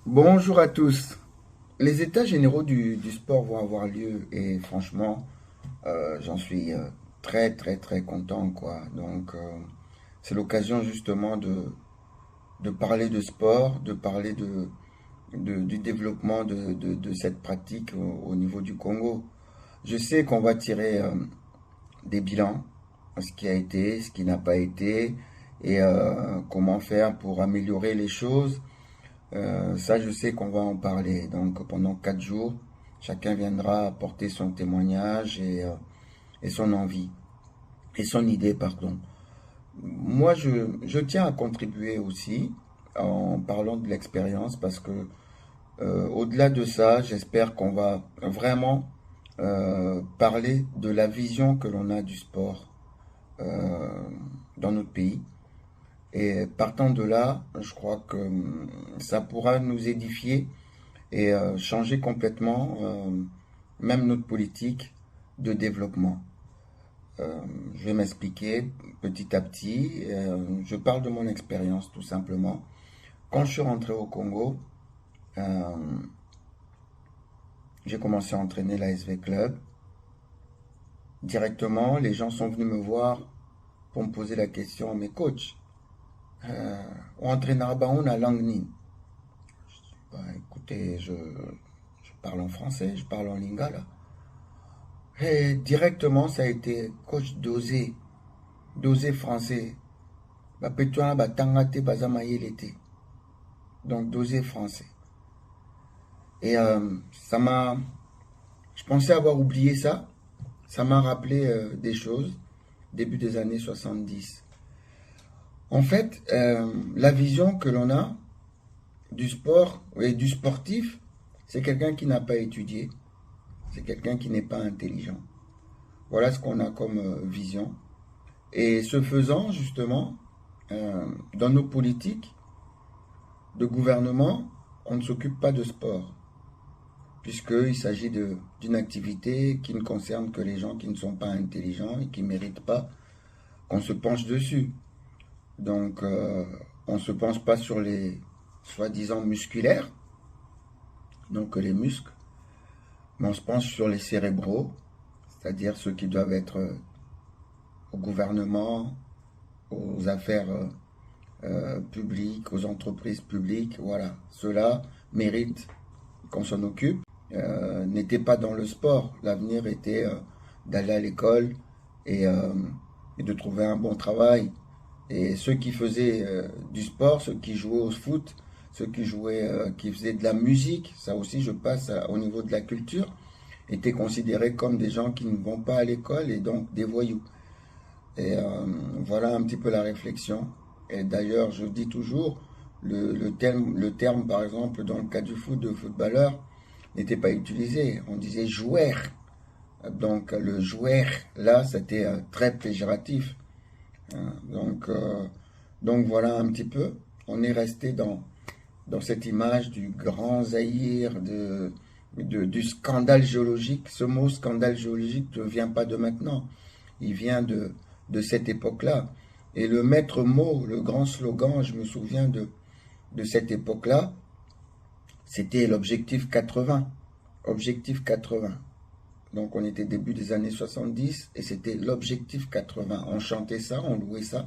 Bonjour à tous. Les états généraux du sport vont avoir lieu et franchement, j'en suis très content quoi. Donc c'est l'occasion justement de parler de sport, de parler du développement de cette pratique au niveau du Congo. Je sais qu'on va tirer des bilans, ce qui a été, ce qui n'a pas été et comment faire pour améliorer les choses. Ça, je sais qu'on va en parler. Donc, pendant 4 jours, chacun viendra apporter son témoignage et son envie, et son idée, pardon. Moi, je tiens à contribuer aussi en parlant de l'expérience parce que, au-delà de ça, j'espère qu'on va vraiment parler de la vision que l'on a du sport euh, dans notre pays. Et partant de là, je crois que ça pourra nous édifier et changer complètement même notre politique de développement. Je vais m'expliquer petit à petit. Je parle de mon expérience tout simplement. Quand je suis rentré au Congo, euh, j'ai commencé à entraîner la SV Club. Directement, les gens sont venus me voir pour me poser la question, mais coach, on entraînera on a Langni. Bah, écoutez, je parle en français, je parle en lingala. Et directement, ça a été coach dosé, dosé français. Bah, Petouana, bah, tangate, bazama yelete. Donc, dosé français. Et ça m'a. Je pensais avoir oublié ça. Ça m'a rappelé des choses, début des années 70. En fait, la vision que l'on a du sport et du sportif, c'est quelqu'un qui n'a pas étudié. C'est quelqu'un qui n'est pas intelligent. Voilà ce qu'on a comme vision. Et ce faisant, justement, dans nos politiques de gouvernement, on ne s'occupe pas de sport, puisqu'il s'agit d'une activité qui ne concerne que les gens qui ne sont pas intelligents et qui ne méritent pas qu'on se penche dessus. Donc, on ne se penche pas sur les soi-disant musculaires, donc les muscles, mais on se penche sur les cérébraux, c'est-à-dire ceux qui doivent être au gouvernement, aux affaires publiques, aux entreprises publiques, voilà. Ceux-là méritent qu'on s'en occupe. N'était pas dans le sport. L'avenir était d'aller à l'école et et de trouver un bon travail. Et ceux qui faisaient du sport, ceux qui jouaient au foot, ceux qui jouaient, qui faisaient de la musique, ça aussi je passe au niveau de la culture, étaient considérés comme des gens qui ne vont pas à l'école et donc des voyous. Et voilà un petit peu la réflexion. Et d'ailleurs, je dis toujours, le terme, par exemple, dans le cas du foot, de footballeur, n'était pas utilisé. On disait joueur. Donc le joueur, là, c'était très péjoratif. Hein. Donc voilà un petit peu. On est resté dans cette image du grand Zaïre, du scandale géologique. Ce mot scandale géologique ne vient pas de maintenant. Il vient de cette époque-là. Et le maître mot, le grand slogan, je me souviens de cette époque-là, c'était l'objectif 80. Objectif 80. Donc on était début des années 70 et c'était l'objectif 80. On chantait ça, on louait ça.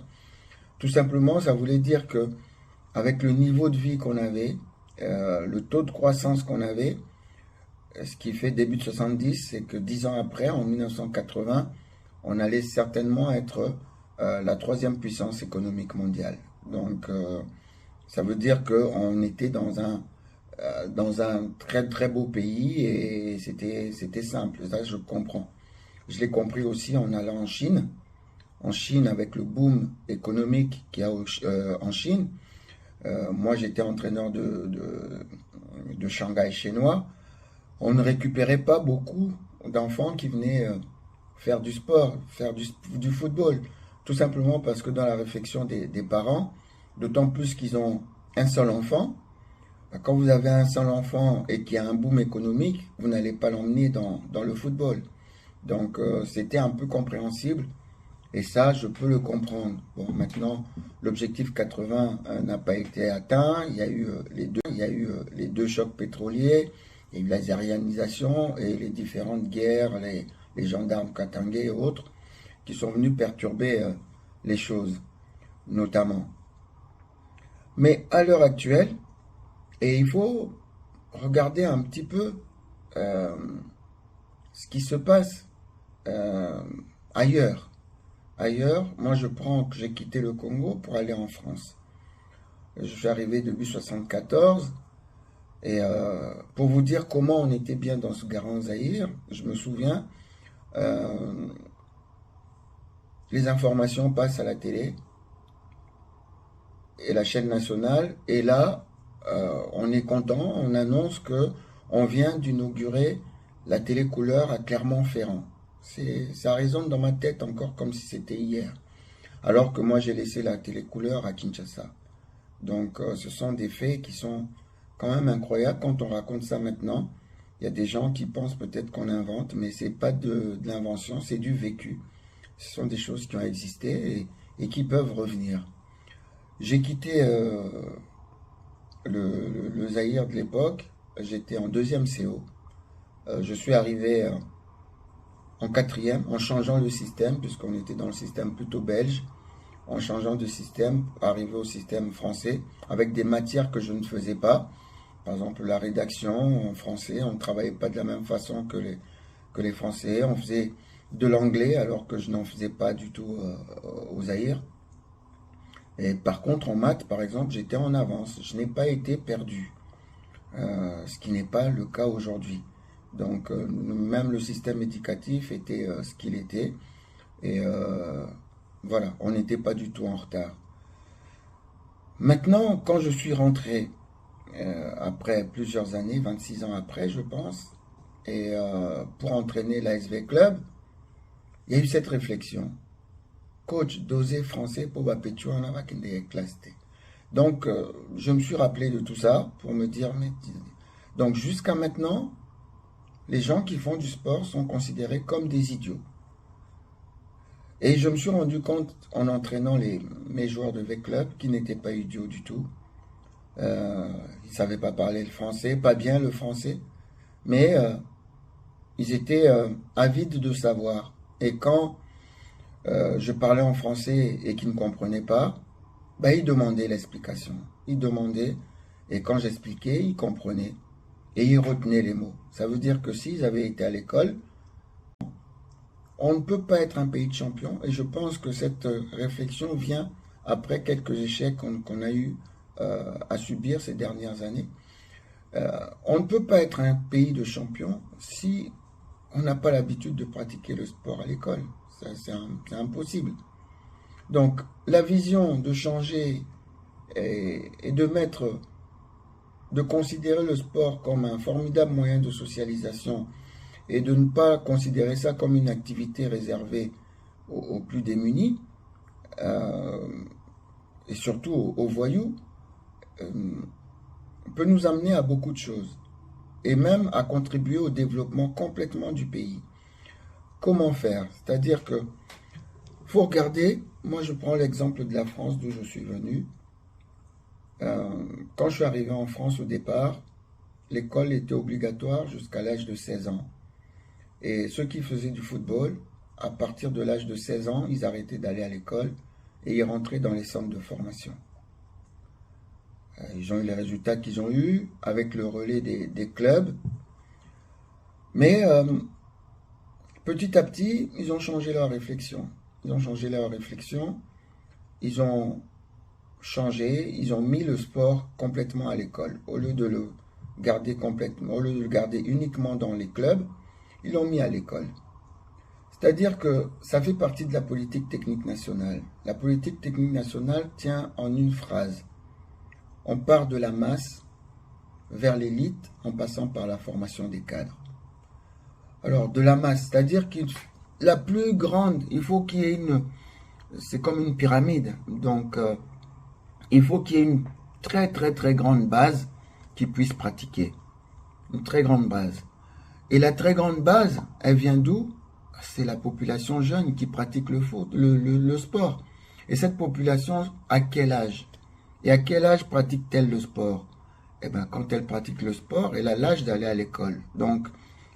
Tout simplement, ça voulait dire que avec le niveau de vie qu'on avait, le taux de croissance qu'on avait, ce qui fait début de 70, c'est que 10 ans après, en 1980, on allait certainement être la troisième puissance économique mondiale. Donc, ça veut dire qu'on était dans un très beau pays et c'était simple. Ça, je comprends. Je l'ai compris aussi en allant en Chine. En Chine, avec le boom économique qu'il y a en Chine, moi j'étais entraîneur de Shanghai chinois. On ne récupérait pas beaucoup d'enfants qui venaient faire du sport, faire du football. Tout simplement parce que dans la réflexion des parents, d'autant plus qu'ils ont un seul enfant, quand vous avez un seul enfant et qu'il y a un boom économique, vous n'allez pas l'emmener dans le football. Donc c'était un peu compréhensible Et ça, je peux le comprendre. Bon, maintenant, l'objectif 80 n'a pas été atteint. Il y a eu les deux chocs pétroliers, il y a eu la zérianisation et les différentes guerres, les gendarmes katangais et autres, qui sont venus perturber les choses, notamment. Mais à l'heure actuelle, et il faut regarder un petit peu euh, ce qui se passe euh, ailleurs. Ailleurs, moi j'ai quitté le Congo pour aller en France. Je suis arrivé début 74 et pour vous dire comment on était bien dans ce Grand Zaïre, je me souviens, euh, les informations passent à la télé et la chaîne nationale et là on est content, on annonce que on vient d'inaugurer la télécouleur à Clermont-Ferrand. Ça résonne dans ma tête encore comme si c'était hier. Alors que moi j'ai laissé la télécouleur à Kinshasa. Donc ce sont des faits qui sont quand même incroyables quand on raconte ça maintenant. Il y a des gens qui pensent peut-être qu'on invente, mais c'est pas de l'invention, c'est du vécu. Ce sont des choses qui ont existé et qui peuvent revenir. J'ai quitté le Zaïre de l'époque, j'étais en deuxième CO. Je suis arrivé en quatrième en changeant le système, puisqu'on était dans le système plutôt belge, en changeant de système, arrivé au système français, avec des matières que je ne faisais pas. Par exemple, la rédaction en français, on ne travaillait pas de la même façon que les Français. On faisait de l'anglais alors que je n'en faisais pas du tout au Zaïre. Et par contre, en maths, par exemple, j'étais en avance. Je n'ai pas été perdu, ce qui n'est pas le cas aujourd'hui. Donc, même le système éducatif était ce qu'il était. Et voilà, on n'était pas du tout en retard. Maintenant, quand je suis rentré, après plusieurs années, 26 ans après, je pense, et pour entraîner l'ASV Club, il y a eu cette réflexion. Coach, dosé français pour Bapetio en classe. Donc, je me suis rappelé de tout ça pour me dire, mais... Donc, jusqu'à maintenant, les gens qui font du sport sont considérés comme des idiots. Et je me suis rendu compte en entraînant mes joueurs de V-Club qui n'étaient pas idiots du tout. Ils ne savaient pas parler le français, pas bien le français, mais ils étaient avides de savoir. Et quand je parlais en français et qu'ils ne comprenaient pas, bah, ils demandaient l'explication. Ils demandaient, et quand j'expliquais, ils comprenaient. Et ils retenaient les mots. Ça veut dire que s'ils avaient été à l'école, on ne peut pas être un pays de champions. Et je pense que cette réflexion vient après quelques échecs qu'on a eu à subir ces dernières années. On ne peut pas être un pays de champions si on n'a pas l'habitude de pratiquer le sport à l'école. C'est impossible. Donc, la vision de changer et de considérer le sport comme un formidable moyen de socialisation et de ne pas considérer ça comme une activité réservée aux plus démunis et surtout aux voyous, peut nous amener à beaucoup de choses et même à contribuer au développement complètement du pays. Comment faire? C'est-à-dire que faut regarder, moi je prends l'exemple de la France d'où je suis venu. Quand je suis arrivé en France au départ, l'école était obligatoire jusqu'à l'âge de 16 ans. Et ceux qui faisaient du football, à partir de l'âge de 16 ans, ils arrêtaient d'aller à l'école et ils rentraient dans les centres de formation. Ils ont eu les résultats qu'ils ont eus avec le relais des clubs. Mais petit à petit, ils ont changé leur réflexion. Ils ont changé leur réflexion. Ils ont changé. Ils ont mis le sport complètement à l'école. Au lieu de le garder complètement, au lieu de le garder uniquement dans les clubs, ils l'ont mis à l'école. C'est-à-dire que ça fait partie de la politique technique nationale. La politique technique nationale tient en une phrase. On part de la masse vers l'élite en passant par la formation des cadres. Alors, de la masse, c'est-à-dire que la plus grande, il faut qu'il y ait une... C'est comme une pyramide. Donc, il faut qu'il y ait une très très très grande base qui puisse pratiquer. Une très grande base. Et la très grande base, elle vient d'où? c'est la population jeune qui pratique le foot, le sport. Et cette population, à quel âge? Et à quel âge pratique-t-elle le sport? Eh bien, quand elle pratique le sport, elle a l'âge d'aller à l'école. Donc,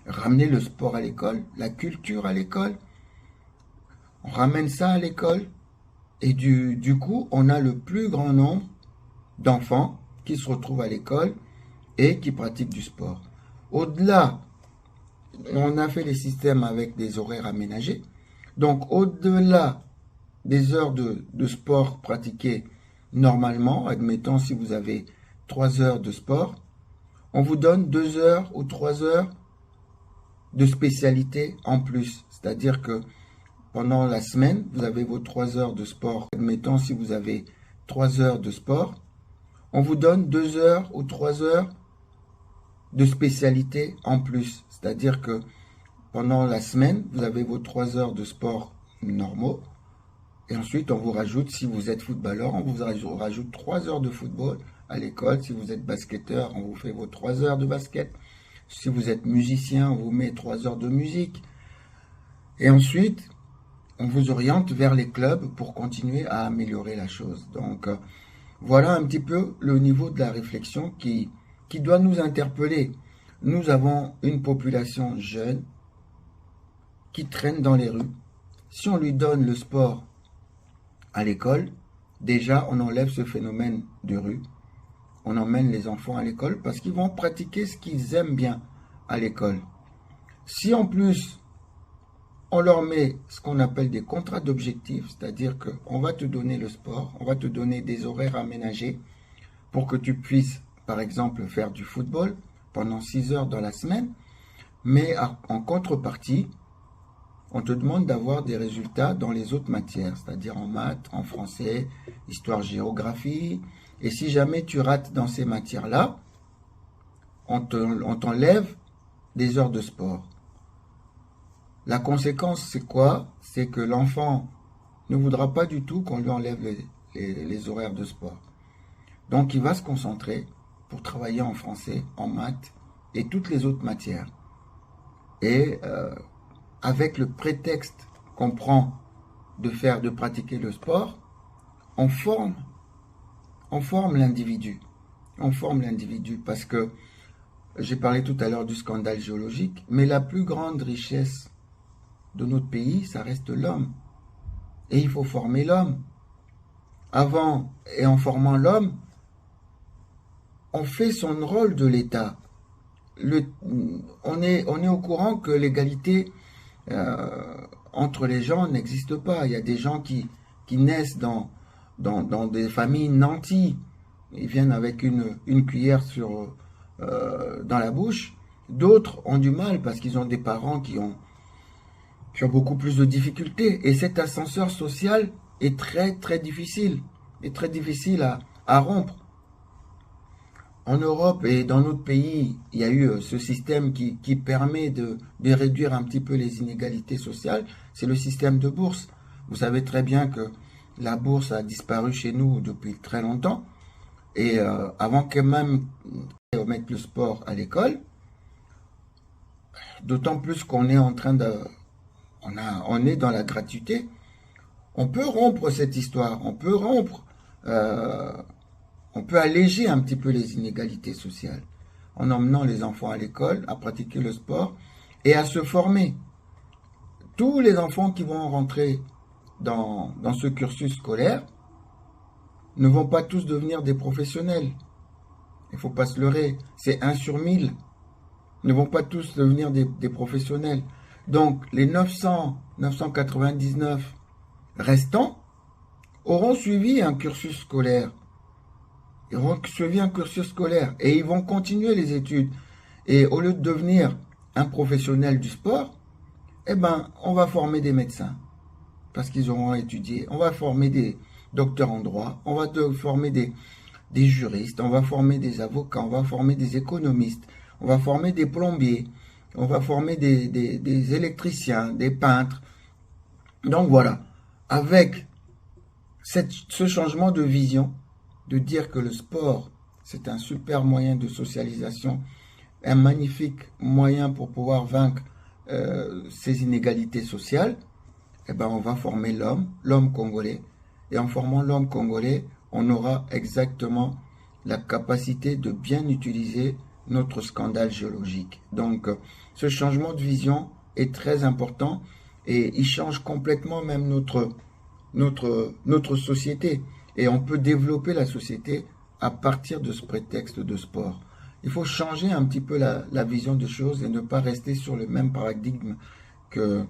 ramener le sport à l'école, la culture à l'école, on ramène ça à l'école. Et du coup, on a le plus grand nombre d'enfants qui se retrouvent à l'école et qui pratiquent du sport. Au-delà, on a fait les systèmes avec des horaires aménagés. Donc, au-delà des heures de sport pratiquées normalement, admettons si vous avez 3 heures de sport, on vous donne 2 heures ou 3 heures de spécialité en plus. C'est-à-dire que pendant la semaine, vous avez vos 3 heures de sport. Admettons si vous avez 3 heures de sport, on vous donne 2 heures ou 3 heures de spécialité en plus. C'est-à-dire que pendant la semaine, vous avez vos 3 heures de sport normaux. Et ensuite, on vous rajoute, si vous êtes footballeur, on vous rajoute 3 heures de football à l'école. Si vous êtes basketteur, on vous fait vos 3 heures de basket. Si vous êtes musicien, on vous met 3 heures de musique. Et ensuite, on vous oriente vers les clubs pour continuer à améliorer la chose. Donc, voilà un petit peu le niveau de la réflexion qui doit nous interpeller. Nous avons une population jeune qui traîne dans les rues. Si on lui donne le sport à l'école, déjà on enlève ce phénomène de rue. On emmène les enfants à l'école parce qu'ils vont pratiquer ce qu'ils aiment bien à l'école. Si en plus on leur met ce qu'on appelle des contrats d'objectifs, c'est-à-dire qu'on va te donner le sport, on va te donner des horaires aménagés pour que tu puisses, par exemple, faire du football pendant 6 heures dans la semaine, mais en contrepartie, on te demande d'avoir des résultats dans les autres matières, c'est-à-dire en maths, en français, histoire, géographie. Et si jamais tu rates dans ces matières-là, on t'enlève des heures de sport. La conséquence, c'est quoi? C'est que l'enfant ne voudra pas du tout qu'on lui enlève les horaires de sport. Donc, il va se concentrer pour travailler en français, en maths et toutes les autres matières. Et avec le prétexte qu'on prend de pratiquer le sport, on forme l'individu. On forme l'individu parce que j'ai parlé tout à l'heure du scandale géologique, mais la plus grande richesse de notre pays, ça reste l'homme. Et il faut former l'homme. Avant, et en formant l'homme, on fait son rôle de l'État. On est au courant que l'égalité entre les gens n'existe pas. Il y a des gens qui naissent dans des familles nanties. Ils viennent avec une cuillère dans la bouche. D'autres ont du mal parce qu'ils ont des parents qui ont beaucoup plus de difficultés. Et cet ascenseur social est très très difficile. Est très difficile à rompre. En Europe et dans notre pays, il y a eu ce système qui permet de réduire un petit peu les inégalités sociales. C'est le système de bourse. Vous savez très bien que la bourse a disparu chez nous depuis très longtemps. Et avant que même on mette le sport à l'école, d'autant plus qu'on est en train on est dans la gratuité, on peut rompre cette histoire, on peut alléger un petit peu les inégalités sociales en emmenant les enfants à l'école, à pratiquer le sport et à se former. Tous les enfants qui vont rentrer dans ce cursus scolaire ne vont pas tous devenir des professionnels. Il ne faut pas se leurrer, c'est 1 sur 1000. Ne vont pas tous devenir des professionnels. Donc les 999 restants auront suivi un cursus scolaire. Ils auront suivi un cursus scolaire et ils vont continuer les études. Et au lieu de devenir un professionnel du sport, eh ben, on va former des médecins parce qu'ils auront étudié. On va former des docteurs en droit, on va former des juristes, on va former des avocats, on va former des économistes, on va former des plombiers, on va former des électriciens, des peintres. Donc voilà, avec ce changement de vision, de dire que le sport, c'est un super moyen de socialisation, un magnifique moyen pour pouvoir vaincre ces inégalités sociales, eh ben, on va former l'homme congolais. Et en formant l'homme congolais, on aura exactement la capacité de bien utiliser notre scandale géologique. Donc, ce changement de vision est très important et il change complètement même notre société. Et on peut développer la société à partir de ce prétexte de sport. Il faut changer un petit peu la vision des choses et ne pas rester sur le même paradigme que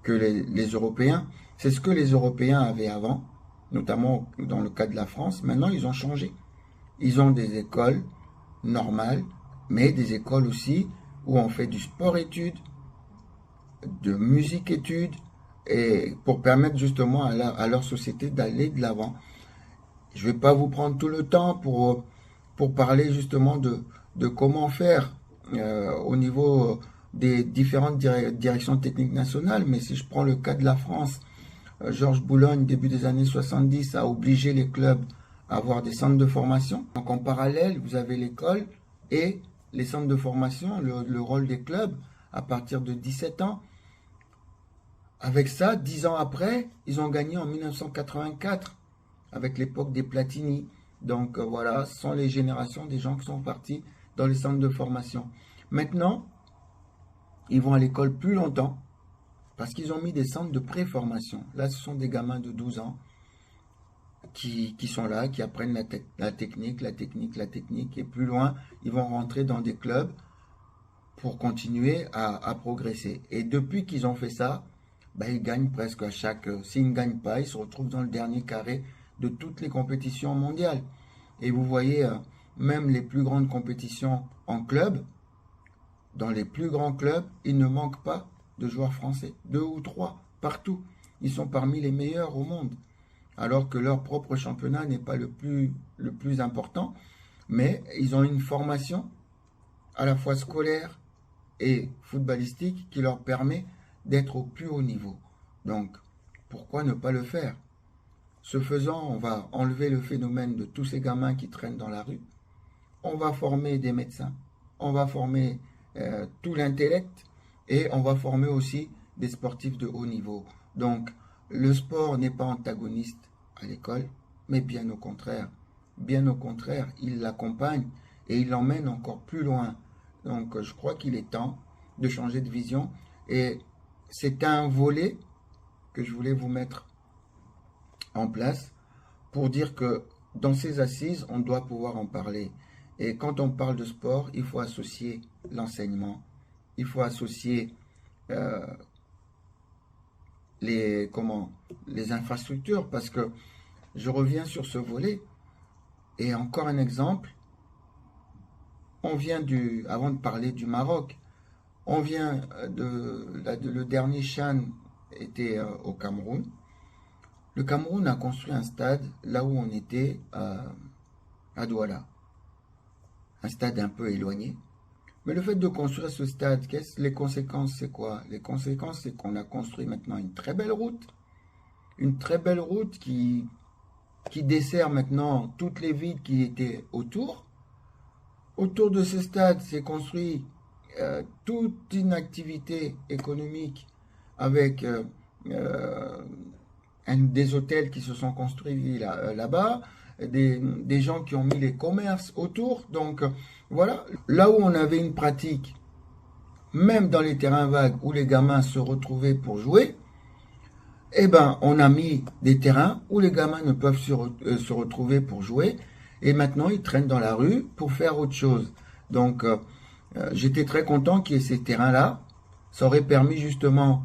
les Européens. C'est ce que les Européens avaient avant, notamment dans le cas de la France. Maintenant, ils ont changé. Ils ont des écoles normales, mais des écoles aussi où on fait du sport-études, de musique-études, et pour permettre justement à leur société d'aller de l'avant. Je ne vais pas vous prendre tout le temps pour parler justement de comment faire au niveau des différentes directions techniques nationales, mais si je prends le cas de la France, Georges Boulogne, début des années 70, a obligé les clubs à avoir des centres de formation. Donc en parallèle, vous avez l'école et les centres de formation, le rôle des clubs à partir de 17 ans. Avec ça, 10 ans après, ils ont gagné en 1984, avec l'époque des Platini. Donc voilà, ce sont les générations des gens qui sont partis dans les centres de formation. Maintenant, ils vont à l'école plus longtemps, parce qu'ils ont mis des centres de préformation. Là, ce sont des gamins de 12 ans qui sont là, qui apprennent la technique, et plus loin, ils vont rentrer dans des clubs pour continuer à progresser. Et depuis qu'ils ont fait ça, ben, ils gagnent presque à chaque... S'ils ne gagnent pas, ils se retrouvent dans le dernier carré de toutes les compétitions mondiales. Et vous voyez, même les plus grandes compétitions en club, dans les plus grands clubs, il ne manque pas de joueurs français. 2 ou 3, partout. Ils sont parmi les meilleurs au monde. Alors que leur propre championnat n'est pas le plus important. Mais ils ont une formation à la fois scolaire et footballistique qui leur permet d'être au plus haut niveau. Donc, pourquoi ne pas le faire? Ce faisant, on va enlever le phénomène de tous ces gamins qui traînent dans la rue. On va former des médecins. On va former tout l'intellect et on va former aussi des sportifs de haut niveau. Donc, le sport n'est pas antagoniste à l'école, mais bien au contraire. Bien au contraire, il l'accompagne et il l'emmène encore plus loin. Donc, je crois qu'il est temps de changer de vision. Et c'est un volet que je voulais vous mettre en place pour dire que dans ces assises, on doit pouvoir en parler. Et quand on parle de sport, il faut associer l'enseignement, il faut associer les infrastructures, parce que je reviens sur ce volet. Et encore un exemple, avant de parler du Maroc, on vient le dernier CHAN était au Cameroun. Le Cameroun a construit un stade là où on était à Douala. Un stade un peu éloigné. Mais le fait de construire ce stade, les conséquences, c'est quoi? Les conséquences, c'est qu'on a construit maintenant une très belle route. Une très belle route qui dessert maintenant toutes les villes qui étaient autour. Autour de ce stade, s'est construit toute une activité économique avec des hôtels qui se sont construits là-bas, des gens qui ont mis les commerces autour. Donc voilà, là où on avait une pratique, même dans les terrains vagues où les gamins se retrouvaient pour jouer, eh ben on a mis des terrains où les gamins ne peuvent se retrouver pour jouer, et maintenant ils traînent dans la rue pour faire autre chose. Donc j'étais très content qu'il y ait ces terrains-là. Ça aurait permis justement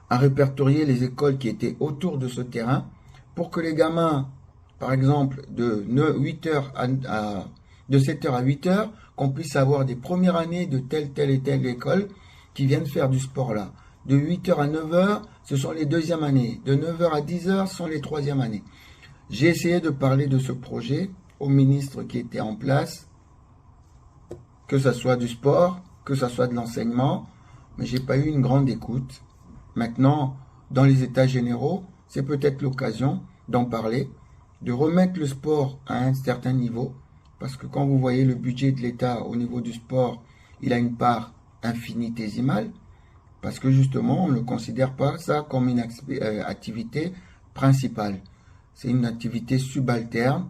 à répertorier les écoles qui étaient autour de ce terrain pour que les gamins, par exemple, de 7h à 8h, qu'on puisse avoir des premières années de telle et telle école qui viennent faire du sport là. De 8h à 9h, ce sont les deuxièmes années. De 9h à 10h, ce sont les troisièmes années. J'ai essayé de parler de ce projet au ministre qui était en place, que ce soit du sport, que ce soit de l'enseignement, mais j'ai pas eu une grande écoute. Maintenant, dans les états généraux, c'est peut-être l'occasion d'en parler, de remettre le sport à un certain niveau, parce que quand vous voyez le budget de l'État au niveau du sport, il a une part infinitésimale, parce que justement, on ne considère pas ça comme une activité principale. C'est une activité subalterne,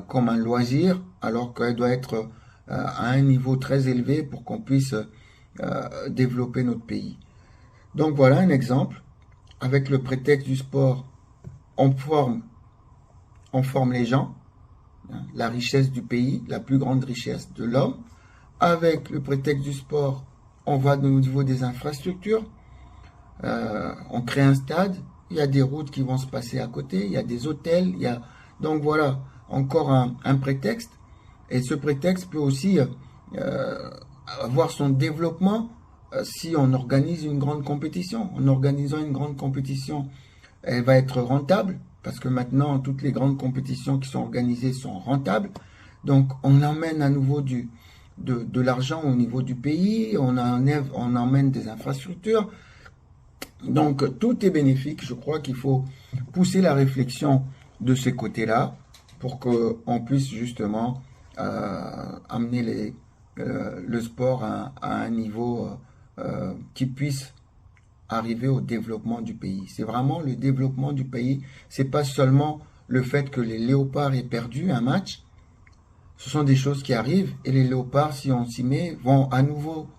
comme un loisir, alors qu'elle doit être à un niveau très élevé pour qu'on puisse développer notre pays. Donc voilà un exemple. Avec le prétexte du sport, on forme les gens, hein, la richesse du pays, la plus grande richesse de l'homme. Avec le prétexte du sport, on va au niveau des infrastructures, on crée un stade, il y a des routes qui vont se passer à côté, il y a des hôtels, il y a... Donc voilà, encore un prétexte. Et ce prétexte peut aussi avoir son développement si on organise une grande compétition. En organisant une grande compétition, elle va être rentable, parce que maintenant, toutes les grandes compétitions qui sont organisées sont rentables. Donc, on emmène à nouveau de l'argent au niveau du pays, on emmène des infrastructures. Donc, tout est bénéfique. Je crois qu'il faut pousser la réflexion de ces côtés-là pour qu'on puisse justement amener le sport à un niveau qui puisse arriver au développement du pays. C'est vraiment le développement du pays. C'est pas seulement le fait que les léopards aient perdu un match. Ce sont des choses qui arrivent et les léopards, si on s'y met, vont à nouveau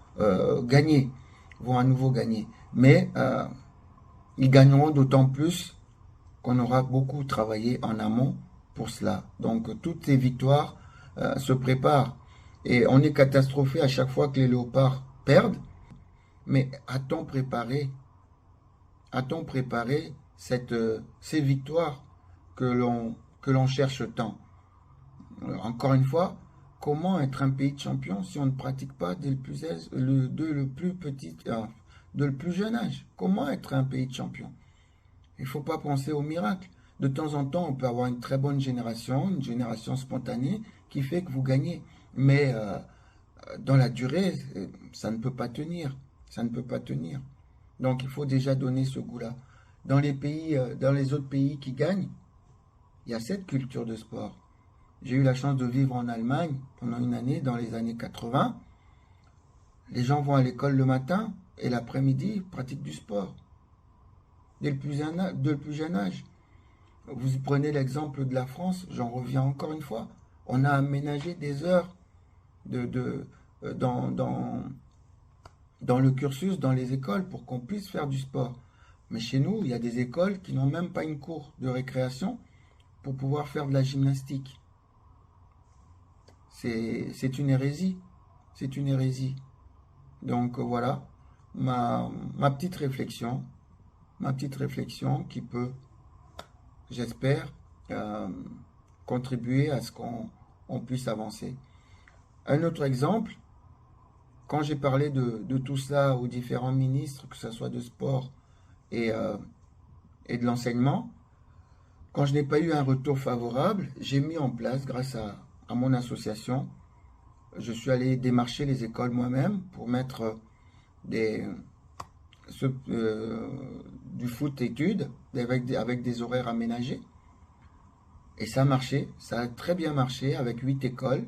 gagner. Mais ils gagneront d'autant plus qu'on aura beaucoup travaillé en amont pour cela. Donc toutes ces victoires se préparent. Et on est catastrophé à chaque fois que les léopards perdent. Mais a-t-on préparé ces victoires que l'on cherche tant? Encore une fois, comment être un pays de champion si on ne pratique pas dès le plus jeune âge? Comment être un pays de champion? Il ne faut pas penser au miracle. De temps en temps, on peut avoir une très bonne génération, une génération spontanée qui fait que vous gagnez. Mais dans la durée, ça ne peut pas tenir. Ça ne peut pas tenir. Donc il faut déjà donner ce goût-là. Dans les autres pays qui gagnent, il y a cette culture de sport. J'ai eu la chance de vivre en Allemagne pendant une année, dans les années 80. Les gens vont à l'école le matin et l'après-midi, pratiquent du sport. Dès le plus jeune âge. Vous prenez l'exemple de la France, j'en reviens encore une fois. On a aménagé des heures dans le cursus, dans les écoles, pour qu'on puisse faire du sport. Mais chez nous, il y a des écoles qui n'ont même pas une cour de récréation pour pouvoir faire de la gymnastique. C'est une hérésie. C'est une hérésie. Donc voilà ma petite réflexion qui peut, j'espère, contribuer à ce qu'on puisse avancer. Un autre exemple, quand j'ai parlé de tout cela aux différents ministres, que ce soit de sport et de l'enseignement, quand je n'ai pas eu un retour favorable, j'ai mis en place, grâce à mon association, je suis allé démarcher les écoles moi-même pour mettre du foot études avec des horaires aménagés. Et ça a marché, ça a très bien marché avec 8 écoles.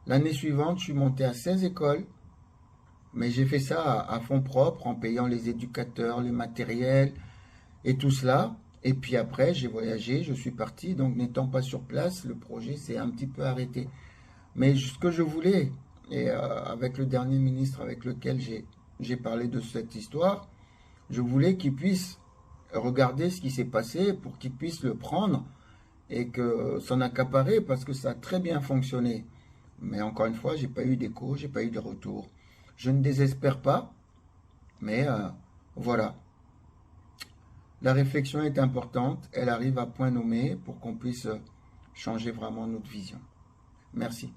L'année suivante, je suis monté à 16 écoles, mais j'ai fait ça à fonds propres, en payant les éducateurs, le matériel et tout cela. Et puis après, j'ai voyagé, je suis parti, donc n'étant pas sur place, le projet s'est un petit peu arrêté. Mais ce que je voulais, et avec le dernier ministre avec lequel j'ai parlé de cette histoire, je voulais qu'il puisse regarder ce qui s'est passé pour qu'il puisse le prendre et que s'en accaparer, parce que ça a très bien fonctionné. Mais encore une fois, j'ai pas eu d'écho, j'ai pas eu de retour. Je ne désespère pas, mais voilà. La réflexion est importante, elle arrive à point nommé pour qu'on puisse changer vraiment notre vision. Merci.